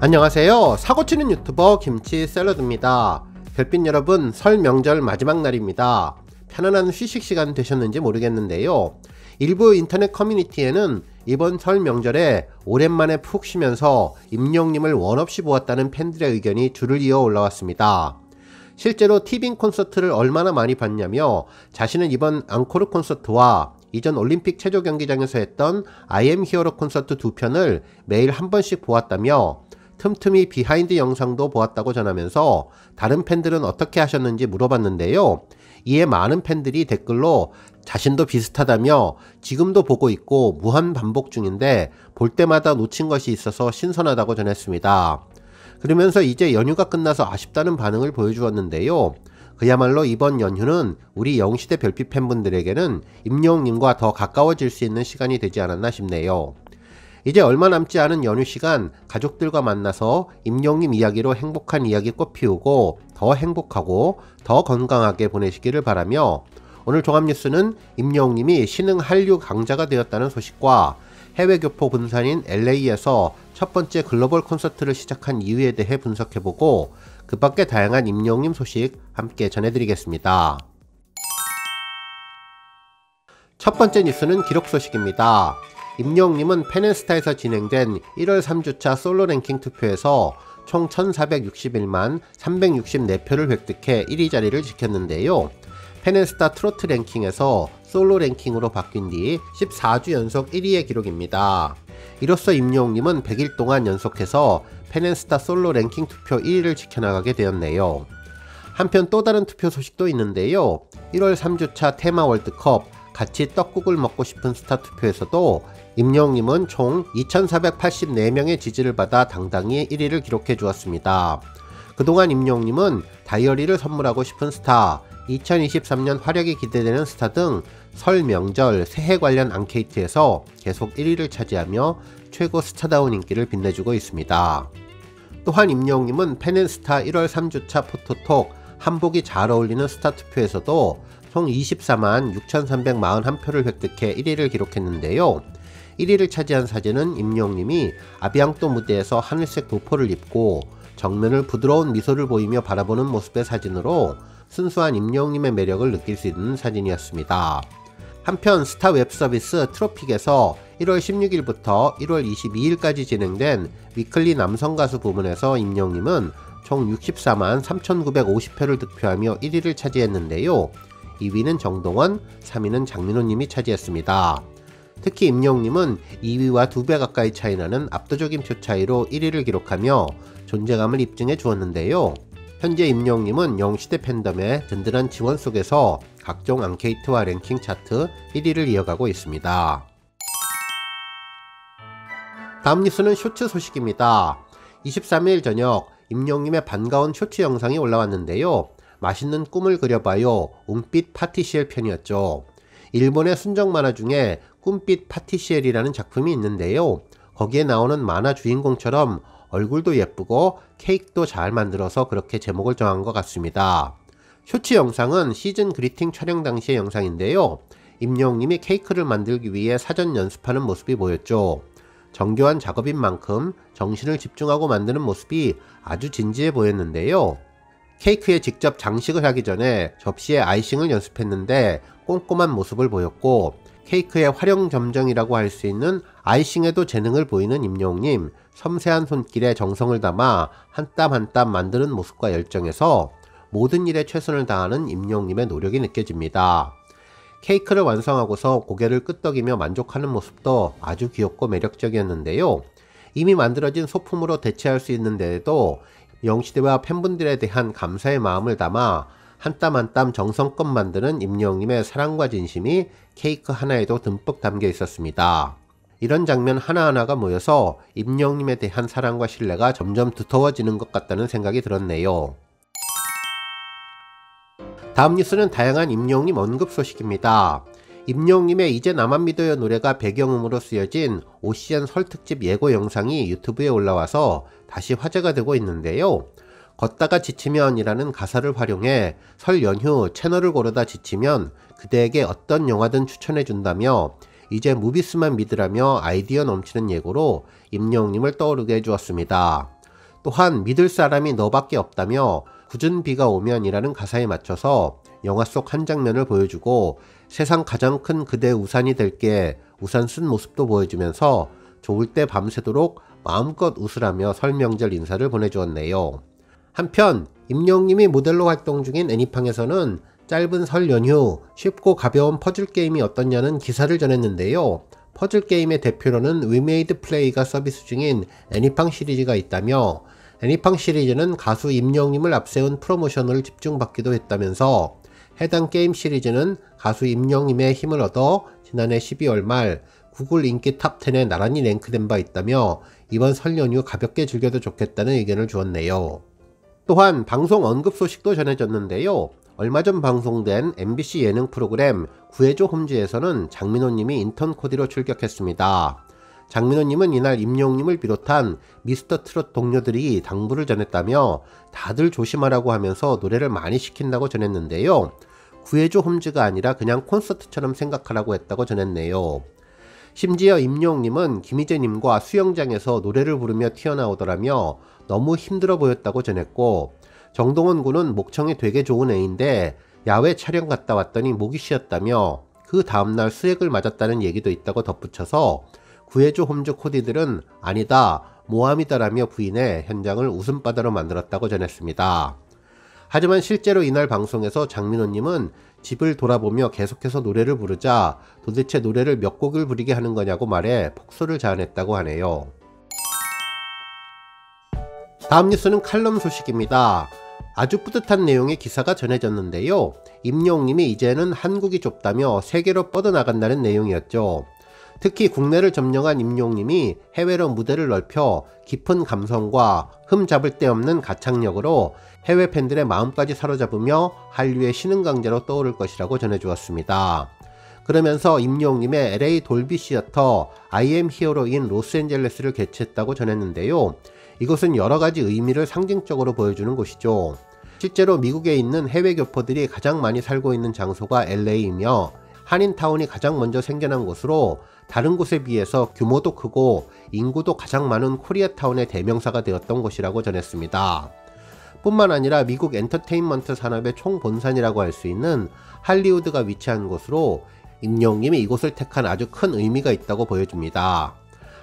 안녕하세요. 사고치는 유튜버 김치샐러드입니다. 별빛 여러분, 설 명절 마지막 날입니다. 편안한 휴식 시간 되셨는지 모르겠는데요. 일부 인터넷 커뮤니티에는 이번 설 명절에 오랜만에 푹 쉬면서 임영님을 원없이 보았다는 팬들의 의견이 줄을 이어 올라왔습니다. 실제로 티빙 콘서트를 얼마나 많이 봤냐며 자신은 이번 앙코르 콘서트와 이전 올림픽 체조 경기장에서 했던 I am 히어로 콘서트 두 편을 매일 한 번씩 보았다며 틈틈이 비하인드 영상도 보았다고 전하면서 다른 팬들은 어떻게 하셨는지 물어봤는데요. 이에 많은 팬들이 댓글로 자신도 비슷하다며 지금도 보고 있고 무한 반복 중인데 볼 때마다 놓친 것이 있어서 신선하다고 전했습니다. 그러면서 이제 연휴가 끝나서 아쉽다는 반응을 보여주었는데요. 그야말로 이번 연휴는 우리 영시대 별빛 팬분들에게는 임영웅님과 더 가까워질 수 있는 시간이 되지 않았나 싶네요. 이제 얼마 남지 않은 연휴 시간 가족들과 만나서 임영웅님 이야기로 행복한 이야기 꽃피우고 더 행복하고 더 건강하게 보내시기를 바라며, 오늘 종합뉴스는 임영웅님이 신흥 한류 강자가 되었다는 소식과 해외 교포 분산인 LA에서 첫 번째 글로벌 콘서트를 시작한 이유에 대해 분석해보고 그 밖에 다양한 임영웅님 소식 함께 전해드리겠습니다. 첫 번째 뉴스는 기록 소식입니다. 임영웅님은 팬앤스타에서 진행된 1월 3주차 솔로 랭킹 투표에서 총 1461만 364표를 획득해 1위 자리를 지켰는데요. 팬앤스타 트로트 랭킹에서 솔로 랭킹으로 바뀐 뒤 14주 연속 1위의 기록입니다. 이로써 임영웅님은 100일 동안 연속해서 팬앤스타 솔로 랭킹 투표 1위를 지켜나가게 되었네요. 한편 또 다른 투표 소식도 있는데요. 1월 3주차 테마 월드컵 같이 떡국을 먹고 싶은 스타 투표에서도 임영웅님은 총 2484명의 지지를 받아 당당히 1위를 기록해 주었습니다. 그동안 임영웅님은 다이어리를 선물하고 싶은 스타, 2023년 활약이 기대되는 스타 등 설 명절, 새해 관련 앙케이트에서 계속 1위를 차지하며 최고 스타다운 인기를 빛내주고 있습니다. 또한 임영웅님은 팬앤스타 1월 3주차 포토톡 한복이 잘 어울리는 스타 투표에서도 총 24만 6341표를 획득해 1위를 기록했는데요. 1위를 차지한 사진은 임영웅님이 아비앙또 무대에서 하늘색 도포를 입고 정면을 부드러운 미소를 보이며 바라보는 모습의 사진으로 순수한 임영웅님의 매력을 느낄 수 있는 사진이었습니다. 한편 스타 웹서비스 트로픽에서 1월 16일부터 1월 22일까지 진행된 위클리 남성가수 부문에서 임영웅님은 총 64만 3950표를 득표하며 1위를 차지했는데요. 2위는 정동원, 3위는 장민호님이 차지했습니다. 특히 임영웅님은 2위와 2배 가까이 차이나는 압도적인 표 차이로 1위를 기록하며 존재감을 입증해 주었는데요. 현재 임영웅님은 영시대 팬덤의 든든한 지원 속에서 각종 앙케이트와 랭킹 차트 1위를 이어가고 있습니다. 다음 뉴스는 쇼츠 소식입니다. 23일 저녁 임영웅님의 반가운 쇼츠 영상이 올라왔는데요. 맛있는 꿈을 그려봐요. 웅빛 파티시엘 편이었죠. 일본의 순정 만화 중에 꿈빛 파티시엘이라는 작품이 있는데요. 거기에 나오는 만화 주인공처럼 얼굴도 예쁘고 케이크도 잘 만들어서 그렇게 제목을 정한 것 같습니다. 쇼츠 영상은 시즌 그리팅 촬영 당시의 영상인데요. 임영웅님이 케이크를 만들기 위해 사전 연습하는 모습이 보였죠. 정교한 작업인 만큼 정신을 집중하고 만드는 모습이 아주 진지해 보였는데요. 케이크에 직접 장식을 하기 전에 접시에 아이싱을 연습했는데 꼼꼼한 모습을 보였고, 케이크의 활용점정이라고 할 수 있는 아이싱에도 재능을 보이는 임영웅님, 섬세한 손길에 정성을 담아 한 땀 한 땀 만드는 모습과 열정에서 모든 일에 최선을 다하는 임영웅님의 노력이 느껴집니다. 케이크를 완성하고서 고개를 끄덕이며 만족하는 모습도 아주 귀엽고 매력적이었는데요. 이미 만들어진 소품으로 대체할 수 있는 데에도 영시대와 팬분들에 대한 감사의 마음을 담아 한 땀 한 땀 정성껏 만드는 임영웅님의 사랑과 진심이 케이크 하나에도 듬뿍 담겨 있었습니다. 이런 장면 하나하나가 모여서 임영웅님에 대한 사랑과 신뢰가 점점 두터워지는 것 같다는 생각이 들었네요. 다음 뉴스는 다양한 임영웅님 언급 소식입니다. 임영웅님의 이제 나만 믿어요 노래가 배경음으로 쓰여진 오시안 설 특집 예고 영상이 유튜브에 올라와서 다시 화제가 되고 있는데요. 걷다가 지치면 이라는 가사를 활용해 설 연휴 채널을 고르다 지치면 그대에게 어떤 영화든 추천해준다며 이제 무비스만 믿으라며 아이디어 넘치는 예고로 임영웅님을 떠오르게 해주었습니다. 또한 믿을 사람이 너밖에 없다며 굳은 비가 오면이라는 가사에 맞춰서 영화 속 한 장면을 보여주고 세상 가장 큰 그대 우산이 될게 우산 쓴 모습도 보여주면서 좋을 때 밤새도록 마음껏 웃으라며 설 명절 인사를 보내주었네요. 한편 임영웅님이 모델로 활동 중인 애니팡에서는 짧은 설 연휴 쉽고 가벼운 퍼즐 게임이 어떻냐는 기사를 전했는데요. 퍼즐 게임의 대표로는 위메이드 플레이가 서비스 중인 애니팡 시리즈가 있다며 애니팡 시리즈는 가수 임영웅님을 앞세운 프로모션을 집중받기도 했다면서 해당 게임 시리즈는 가수 임영웅님의 힘을 얻어 지난해 12월 말 구글 인기 탑10에 나란히 랭크된 바 있다며 이번 설 연휴 가볍게 즐겨도 좋겠다는 의견을 주었네요. 또한 방송 언급 소식도 전해졌는데요. 얼마 전 방송된 MBC 예능 프로그램 구해줘 홈즈에서는 장민호님이 인턴 코디로 출격했습니다. 장민호님은 이날 임영웅님을 비롯한 미스터 트롯 동료들이 당부를 전했다며 다들 조심하라고 하면서 노래를 많이 시킨다고 전했는데요. 구해줘 홈즈가 아니라 그냥 콘서트처럼 생각하라고 했다고 전했네요. 심지어 임영웅님은 김희재님과 수영장에서 노래를 부르며 튀어나오더라며 너무 힘들어 보였다고 전했고, 정동원 군은 목청이 되게 좋은 애인데 야외 촬영 갔다 왔더니 목이 쉬었다며 그 다음날 수액을 맞았다는 얘기도 있다고 덧붙여서 구해줘 홈즈 코디들은 아니다 모함이다라며 부인해 현장을 웃음바다로 만들었다고 전했습니다. 하지만 실제로 이날 방송에서 장민호님은 집을 돌아보며 계속해서 노래를 부르자 도대체 노래를 몇 곡을 부르게 하는 거냐고 말해 폭소를 자아냈다고 하네요. 다음 뉴스는 칼럼 소식입니다. 아주 뿌듯한 내용의 기사가 전해졌는데요. 임영웅님이 이제는 한국이 좁다며 세계로 뻗어나간다는 내용이었죠. 특히 국내를 점령한 임영웅님이 해외로 무대를 넓혀 깊은 감성과 흠잡을 데 없는 가창력으로 해외 팬들의 마음까지 사로잡으며 한류의 신흥 강자로 떠오를 것이라고 전해주었습니다. 그러면서 임영웅님의 LA 돌비 시어터 I am 히어로인 로스앤젤레스를 개최했다고 전했는데요. 이것은 여러가지 의미를 상징적으로 보여주는 곳이죠. 실제로 미국에 있는 해외 교포들이 가장 많이 살고 있는 장소가 LA이며 한인타운이 가장 먼저 생겨난 곳으로 다른 곳에 비해서 규모도 크고 인구도 가장 많은 코리아타운의 대명사가 되었던 곳이라고 전했습니다. 뿐만 아니라 미국 엔터테인먼트 산업의 총본산이라고 할 수 있는 할리우드가 위치한 곳으로 임영웅님이 이곳을 택한 아주 큰 의미가 있다고 보여줍니다.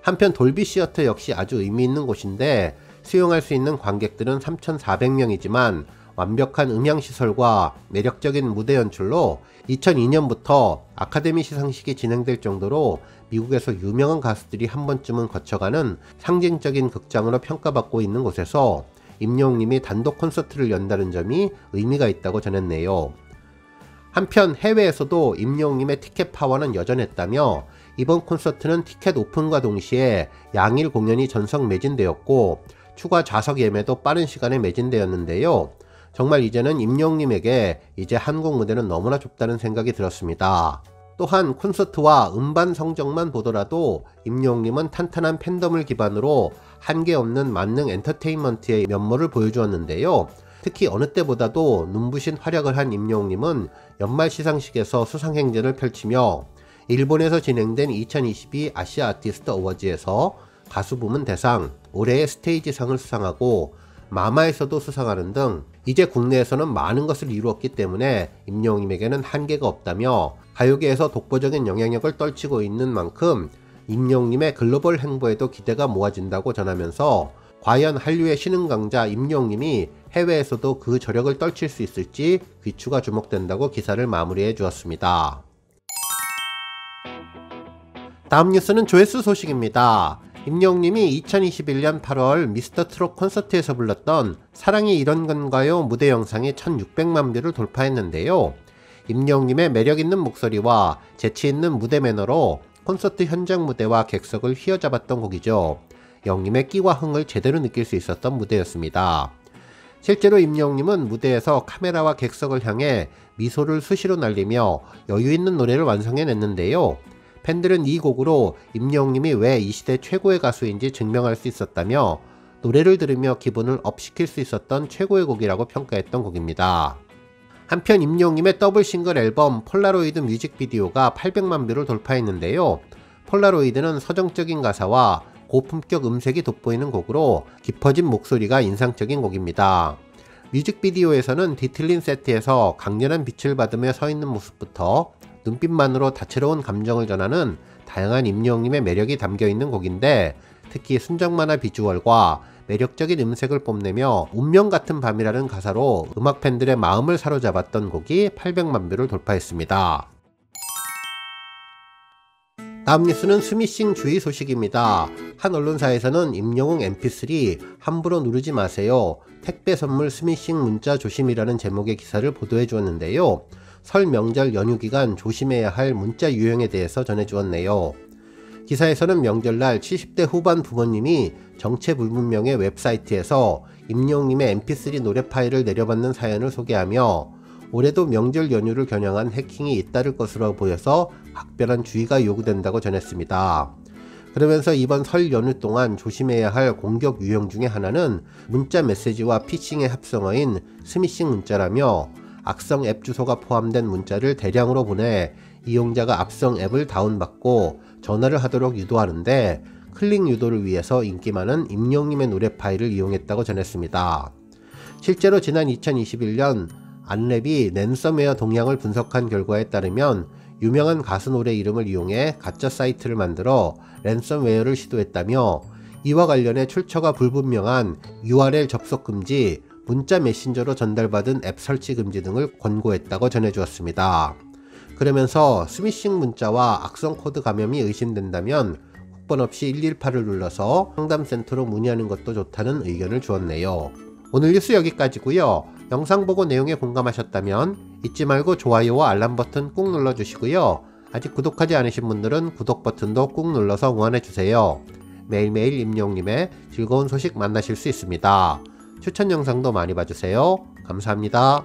한편 돌비 시어터 역시 아주 의미 있는 곳인데 수용할 수 있는 관객들은 3,400명이지만 완벽한 음향시설과 매력적인 무대 연출로 2002년부터 아카데미 시상식이 진행될 정도로 미국에서 유명한 가수들이 한 번쯤은 거쳐가는 상징적인 극장으로 평가받고 있는 곳에서 임영웅님이 단독 콘서트를 연다는 점이 의미가 있다고 전했네요. 한편 해외에서도 임영웅님의 티켓 파워는 여전했다며 이번 콘서트는 티켓 오픈과 동시에 양일 공연이 전석 매진되었고 추가 좌석 예매도 빠른 시간에 매진되었는데요. 정말 이제는 임영웅님에게 이제 한국 무대는 너무나 좁다는 생각이 들었습니다. 또한 콘서트와 음반 성적만 보더라도 임영웅님은 탄탄한 팬덤을 기반으로 한계 없는 만능 엔터테인먼트의 면모를 보여주었는데요. 특히 어느 때보다도 눈부신 활약을 한 임영웅님은 연말 시상식에서 수상행진을 펼치며 일본에서 진행된 2022 아시아 아티스트 어워즈에서 가수 부문 대상, 올해의 스테이지상을 수상하고 마마에서도 수상하는 등 이제 국내에서는 많은 것을 이루었기 때문에 임영웅님에게는 한계가 없다며 가요계에서 독보적인 영향력을 떨치고 있는 만큼 임영웅님의 글로벌 행보에도 기대가 모아진다고 전하면서 과연 한류의 신흥 강자 임영웅님이 해외에서도 그 저력을 떨칠 수 있을지 귀추가 주목된다고 기사를 마무리해 주었습니다. 다음 뉴스는 조회수 소식입니다. 임영웅님이 2021년 8월 미스터 트롯 콘서트에서 불렀던 사랑이 이런 건가요? 무대 영상이 1600만 뷰를 돌파했는데요. 임영웅님의 매력있는 목소리와 재치있는 무대 매너로 콘서트 현장 무대와 객석을 휘어잡았던 곡이죠. 영웅님의 끼와 흥을 제대로 느낄 수 있었던 무대였습니다. 실제로 임영웅님은 무대에서 카메라와 객석을 향해 미소를 수시로 날리며 여유있는 노래를 완성해냈는데요. 팬들은 이 곡으로 임영웅님이 왜 이 시대 최고의 가수인지 증명할 수 있었다며 노래를 들으며 기분을 업시킬 수 있었던 최고의 곡이라고 평가했던 곡입니다. 한편 임영웅님의 더블 싱글 앨범 폴라로이드 뮤직비디오가 800만 뷰를 돌파했는데요. 폴라로이드는 서정적인 가사와 고품격 음색이 돋보이는 곡으로 깊어진 목소리가 인상적인 곡입니다. 뮤직비디오에서는 뒤틀린 세트에서 강렬한 빛을 받으며 서 있는 모습부터 눈빛만으로 다채로운 감정을 전하는 다양한 임영웅님의 매력이 담겨있는 곡인데, 특히 순정만화 비주얼과 매력적인 음색을 뽐내며 운명 같은 밤이라는 가사로 음악 팬들의 마음을 사로잡았던 곡이 800만 뷰를 돌파했습니다. 다음 뉴스는 스미싱 주의 소식입니다. 한 언론사에서는 임영웅 mp3 함부로 누르지 마세요. 택배 선물 스미싱 문자 조심이라는 제목의 기사를 보도해 주었는데요. 설 명절 연휴 기간 조심해야 할 문자 유형에 대해서 전해 주었네요. 기사에서는 명절날 70대 후반 부모님이 정체불분명의 웹사이트에서 임영웅님의 mp3 노래 파일을 내려받는 사연을 소개하며, 올해도 명절 연휴를 겨냥한 해킹이 잇따를 것으로 보여서 각별한 주의가 요구된다고 전했습니다. 그러면서 이번 설 연휴 동안 조심해야 할 공격 유형 중에 하나는 문자 메시지와 피싱의 합성어인 스미싱 문자라며, 악성 앱 주소가 포함된 문자를 대량으로 보내 이용자가 악성 앱을 다운받고 전화를 하도록 유도하는데, 클릭 유도를 위해서 인기 많은 임영웅님의 노래 파일을 이용했다고 전했습니다. 실제로 지난 2021년 안랩이 랜섬웨어 동향을 분석한 결과에 따르면 유명한 가수 노래 이름을 이용해 가짜 사이트를 만들어 랜섬웨어를 시도했다며, 이와 관련해 출처가 불분명한 URL 접속 금지, 문자 메신저로 전달받은 앱 설치 금지 등을 권고했다고 전해주었습니다. 그러면서 스미싱 문자와 악성 코드 감염이 의심된다면 국번 없이 118을 눌러서 상담센터로 문의하는 것도 좋다는 의견을 주었네요. 오늘 뉴스 여기까지고요. 영상 보고 내용에 공감하셨다면 잊지 말고 좋아요와 알람 버튼 꾹 눌러주시고요. 아직 구독하지 않으신 분들은 구독 버튼도 꾹 눌러서 응원해주세요. 매일매일 임영웅님의 즐거운 소식 만나실 수 있습니다. 추천 영상도 많이 봐주세요. 감사합니다.